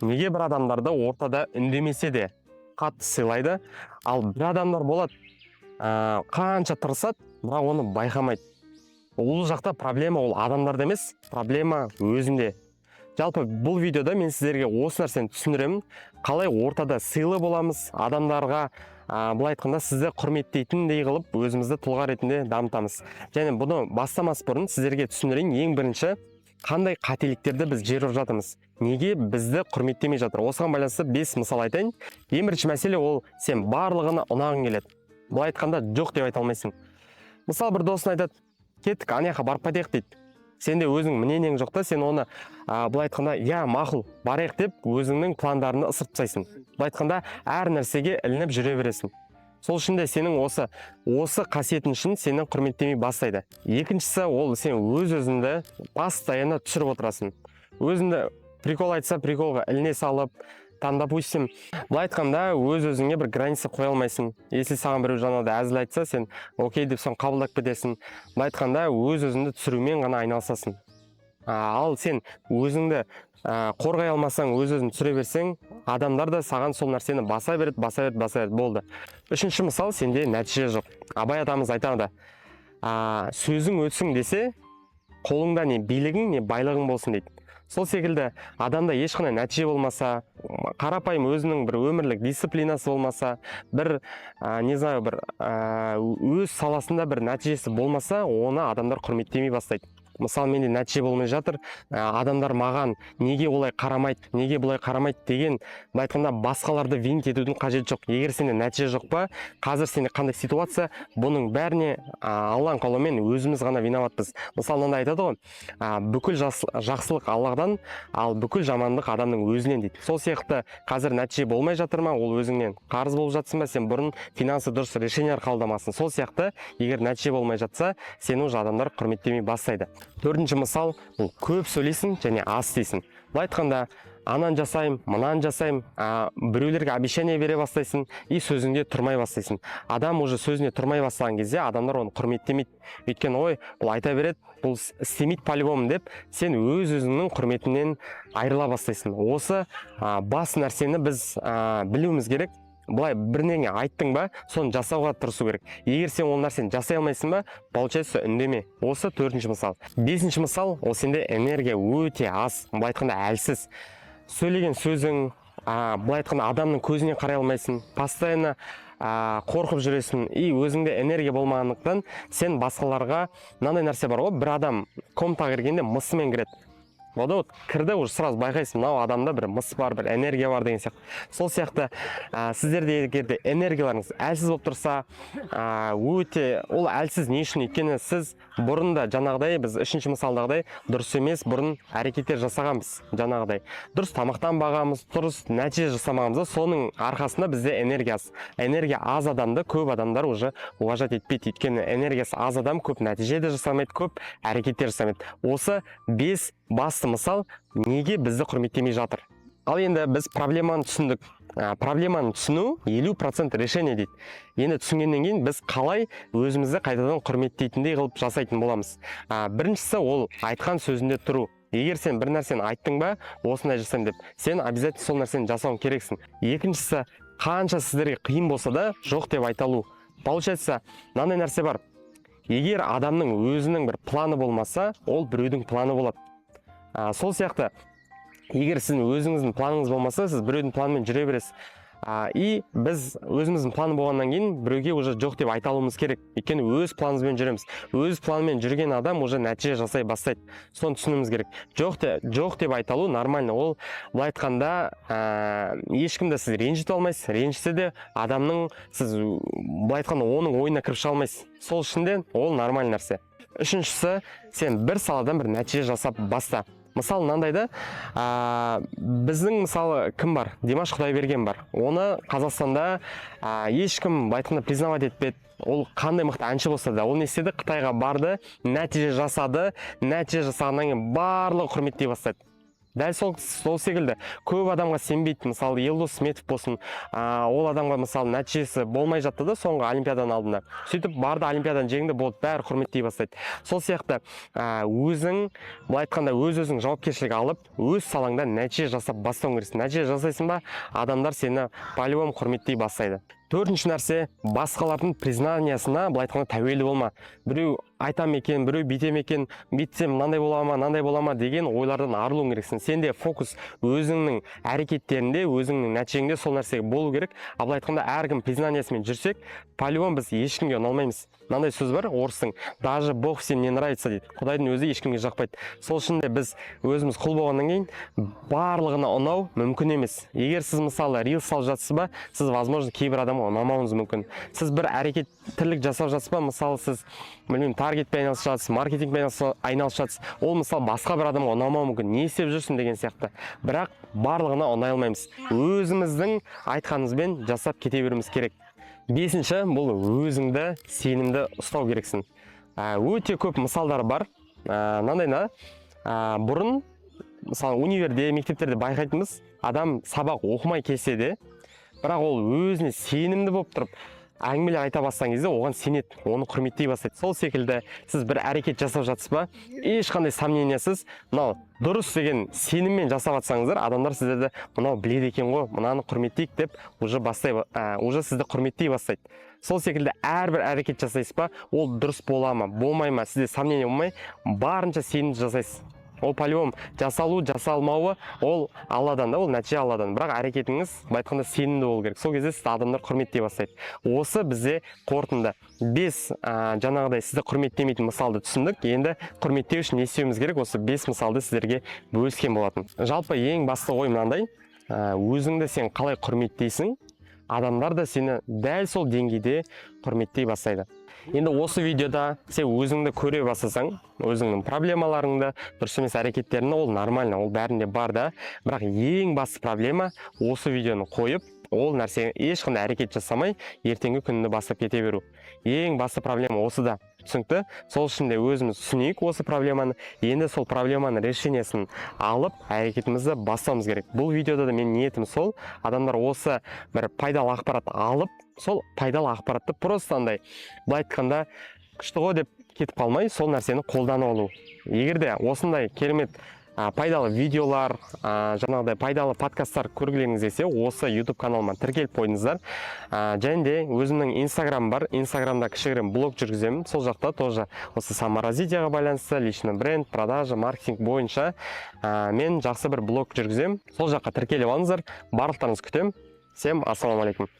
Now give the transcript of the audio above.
неге бір адамдарды ортада үндемесе де қатты сыйлайды, ал бір адамдар болады, қанша тырысады, бірақ оны байқамайды. Ол жақта проблема ол адамдарда емес, проблема өзінде. Жалпы бұл видеода мен сіздерге осы нәрсені түсіндіремін, қалай ортада сыйлы боламыз, адамдарға былай айтқанда сізді құрметтейтіндей қылып өзімізді тұлға ретінде дамытамыз. Және бұны бастамас бұрын сіздерге түсіндірейін, ең бірінші қандай қателіктерді біз жіберіп жатырмыз, неге бізді құрметтемей жатыр. Осыған байланысты 5 мысал айтайын. Ең бірінші мәселе ол сен барлығына ұнағың келеді. Былай айтқанда жоқ деп айта алмайсың. Мысалы бір досың айтады, кеттік ана жаққа барып қайтайық дейді. Сенде өзің мнениең жоқ та, сен оны былай айтқанда я мақұл барайық деп өзіңнің пландарыңды ысырып тастайсың. Былай айтқанда әр нәрсеге ілініп жүре бересің. Сол үшін де сенің осы қасиетің үшін сені құрметтемей бастайды. Екіншісі ол сен өз-өзіңді постоянно түсіріп отырасың. Өзіңді прикол айтса приколға іліне салып, там, допустим, былай айтқанда өз-өзіңе бір граница қоя алмайсың. Если саған біреу жаңағыдай әзіл айтса, сен окей деп соны қабылдап кетесің. Былай айтқанда өз-өзіңді түсірумен ғана айналысасың. Ал сен өзіңді қорғай алмасаң, өз-өзін түсіре берсең, адамдар да саған сол нәрсені баса береді, болды. Үшінші мысал, сенде нәтиже жоқ. Абай атамыз айтады, сөзің өтсін десе, қолыңда не билігің, не байлығың болсын дейді. Сол секілді адамда ешқандай нәтиже болмаса, қарапайым өзінің бір өмірлік дисциплинасы болмаса, бір не знаю, бір өз саласында бір нәтижесі болмаса, оны адамдар құрметтемей бастайды. Мысалы, менде нәтиже болмай жатыр, адамдар маған неге олай қарамайды, неге бұлай қарамайды деген, былай айтқанда басқаларды винт етудің қажеті жоқ. Егер сенде нәтиже жоқ па, қазір сенде қандай ситуация, бұның бәріне Алланың қалауымен өзіміз ғана виноватпыз. Мысалы, мынандай айтады ғой, бүкіл жақсылық Алладан, ал бүкіл жамандық адамның өзінен дейді. Сол сияқты қазір нәтиже болмай жатыр ма, ол өзіңнен. Қарыз болып жатсың ба, сен бұрын финансы дұрыс решениялар қабылдамасың. Сол сияқты егер нәтиже болмай жатса, сені уже адамдар құрметтемей бастайды. Төртінші мысал, ол көп сөйлейсің және аз істейсің. Былай айтқанда, анан жасайым, мынан жасайым, біреулерге обещание бере бастайсың, и сөзіңде тұрмай бастайсың. Адам уже сөзіне тұрмай бастаған кезде адамдар оны құрметтемейді. Өйткені ой, бұл айта береді, бұл істемейді по-любому деп, сен өз-өзіңнің құрметінен айырыла бастайсың. Осы бас нәрсені біз білуіміз керек. Бұлай бірнеңе айттың ба, соны жасауға тырысу керек. Егер сен ол нәрсені жасай алмайсың ба, получается үндеме. Осы төртінші мысал. Бесінші мысал, ол сенде энергия өте аз, былай айтқанда әлсіз. Сөйлеген сөзің, былай айтқанда адамның көзіне қарай алмайсың, постоянно қорқып жүресің, и өзіңде энергия болмағандықтан сен басқаларға мынандай нәрсе бар ғой, бір адам комнатаға кіргенде мысымен кіреді. Вот кірді, уже сразу байқайсың, мынау адамда бір мыс бар, бір энергия бар деген сияқты. Сол сияқты сіздерде егерде энергияларыңыз әлсіз болып тұрса, өте ол әлсіз не үшін? Өйткені сіз бұрында жаңағыдай, біз үшінші мысалдағыдай дұрыс емес бұрын әрекеттер жасағанбыз. Жаңағыдай дұрыс тамақтанбағанбыз, дұрыс нәтиже жасамағанбыз, соның арқасында бізде энергия аз. Энергия аз адамды көп адамдар уже уважать етпейді. Өйткені энергиясы аз адам көп нәтиже де жасамайды, көп әрекеттер жасамайды. Осы 5 басты мысал неге бізді құрметтемей жатыр. Ал енді біз проблеманы түсіндік. Проблеманы түсіну 50% решение дейді. Енді түсінгеннен кейін біз қалай өзімізді қайтадан құрметтейтіндей қылып жасайтын боламыз. Біріншісі ол айтқан сөзінде тұру. Егер сен бір нәрсені айттың ба, осындай жасаймын деп, сен обязательно сол нәрсені жасауың керексің. Екіншісі, қанша сіздерге қиын болса да жоқ деп айта алу. Получается, мынандай нәрсе бар. Егер адамның өзінің бір планы болмаса, ол біреудің планы болады. Сол сияқты, егер сіздің өзіңіздің планыңыз болмаса, сіз біреудің планымен жүре бересіз. И біз өзіміздің планы болғаннан кейін біреуге уже жоқ деп айта алуымыз керек. Өйткені өз планымызбен жүреміз. Өз планымен жүрген адам уже нәтиже жасай бастайды. Соны түсінуіміз керек. Жоқ деп айта алу нормально. Ол былай айтқанда ешкімді сіз ренжіте алмайсыз. Ренжісе де адамның сіз былай айтқанда оның ойына кіріп шыға алмайсыз. Сол үшін де ол нормальный нәрсе. Үшіншісі, сен бір саладан бір нәтиже жасап баста. Мысалы, мынандайда, біздің мысалы кім бар? Димаш Құдайберген бар. Оны Қазақстанда ешкім айтқанда признавать етпеді. Ол қандай мықты әнші болса да, ол не істеді? Қытайға барды, нәтиже жасады, нәтиже жасағаннан кейін барлығы құрметтей бастады. Дәл сол секілді көп адамға сенбейді. Мысалы Елдос Сметов болсын, ол адамға мысалы нәтижесі болмай жатты да соңғы олимпиаданың алдында. Сөйтіп барды олимпиаданың жеңді, болды, бәрі құрметтей бастайды. Сол сияқты өзің былай айтқанда өз-өзің жауапкершілік алып, өз салаңда нәтиже жасап бастауың керексің. Нәтиже жасайсың ба, адамдар сені по-любому құрметтей бастайды. Төртінші нәрсе, басқалардың признаниясына былай айтқанда тәуелді болма. Біреу айтам екен, біреу бүйтем екен, бүйтсем мынандай бола ма деген ойлардан арылуың керексің. Сенде фокус өзіңнің әрекеттерінде, өзіңнің нәтижеңде сол нәрсеге болу керек. Былай айтқанда әркім признаниясымен жүрсек, по-любому біз ешкімге ұналмаймыз. Мынандай сөз бар орыстың: даже Бог всем не нравится дейді. Құдайдың өзі ешкімге жақпайды. Сол үшін де біз өзіміз құл болғаннан кейін барлығына ұнау мүмкін емес. Егер сіз мысалы рилс салып жатсыз ба, сіз возможно кейбір адамға ұнамауыңыз мүмкін. Сіз бір әрекет тірлік жасап жатсыз ба, мысалы сіз білмеймін таргетпен айналысып жатсыз, маркетингпен айналысып жатсыз, ол мысалы басқа бір адамға ұнамауы мүмкін. Не істеп жүрсің деген сияқты. Бірақ барлығына ұнай алмаймыз. Өзіміздің айтқанымызбен жасап кете беруіміз керек. Бесінші, бұл өзіңді сенімді ұстау керексің. Өте көп мысалдар бар. Мынандай бұрын мысалы универде, мектептерде байқайтынбыз, адам сабақ оқымай келсе де, бірақ ол өзіне сенімді болып тұрып әңгімелер айта бастаған кезде оған сенеді, оны құрметтей бастайды. Сол секілді сіз бір әрекет жасап жатсыз ба, ешқандай сомнениясыз, мынау дұрыс деген сеніммен жасап жатсаңыздар, адамдар сіздерді мынау біледі екен ғой, мынаны құрметтейік деп уже сізді құрметтей бастайды. Сол секілді әрбір әрекет жасайсыз ба, ол дұрыс бола ма, болмай ма, сізде сомнение болмай, барынша сенімді жасайсыз. Ол по-любому жасалу, жасалмауы ол Алладан да, ол нәтиже Алладан. Бірақ әрекетіңіз былай айтқанда сенімді болу керек. Сол кезде сізді адамдар құрметтей бастайды. Осы бізде қорытынды 5 жаңағыдай сізді құрметтемейтін мысалды түсіндік. Енді құрметтеу үшін не істеуіміз керек? Осы 5 мысалды сіздерге бөліскен болатын. Жалпы ең басты ой мынандай: өзіңді сен қалай құрметтейсің, адамдар да сені дәл сол деңгейде құрметтей бастайды. Енді осы видеода сен өзіңді көре бастасаң, өзіңнің проблемаларыңды, дұрыс емес әрекеттеріңді, ол нормально, ол бәрінде бар да. Бірақ ең басты проблема осы видеоны қойып, ол нәрсеге ешқандай әрекет жасамай, ертеңгі күнді бастап кете беру. Ең басты проблема осы да. Түсінікті? Сол үшін де өзіміз түсінейік осы проблеманы. Енді сол проблеманың решениесін алып, әрекетімізді бастауымыз керек. Бұл видеода да мен ниетім сол: адамдар осы бір пайдалы ақпарат алып, сол пайдалы ақпаратты просто андай былай айтқанда күшті ғой деп кетіп қалмай, сол нәрсені қолданып алу. Егер де осындай керемет пайдалы видеолар, жаңағыдай пайдалы подкасттар көргілеріңіз келсе, осы YouTube каналыма тіркеліп қойыңыздар. Және де өзімнің Instagram бар. Instagramда кішігірім блог жүргіземін. Сол жақта тоже осы саморазвитиеға байланысты, личный бренд, продажа, маркетинг бойынша мен жақсы бір блог жүргіземін. Сол жаққа тіркеліп алыңыздар. Барлықтарыңызды күтемін. Всем ассалаумағалейкум.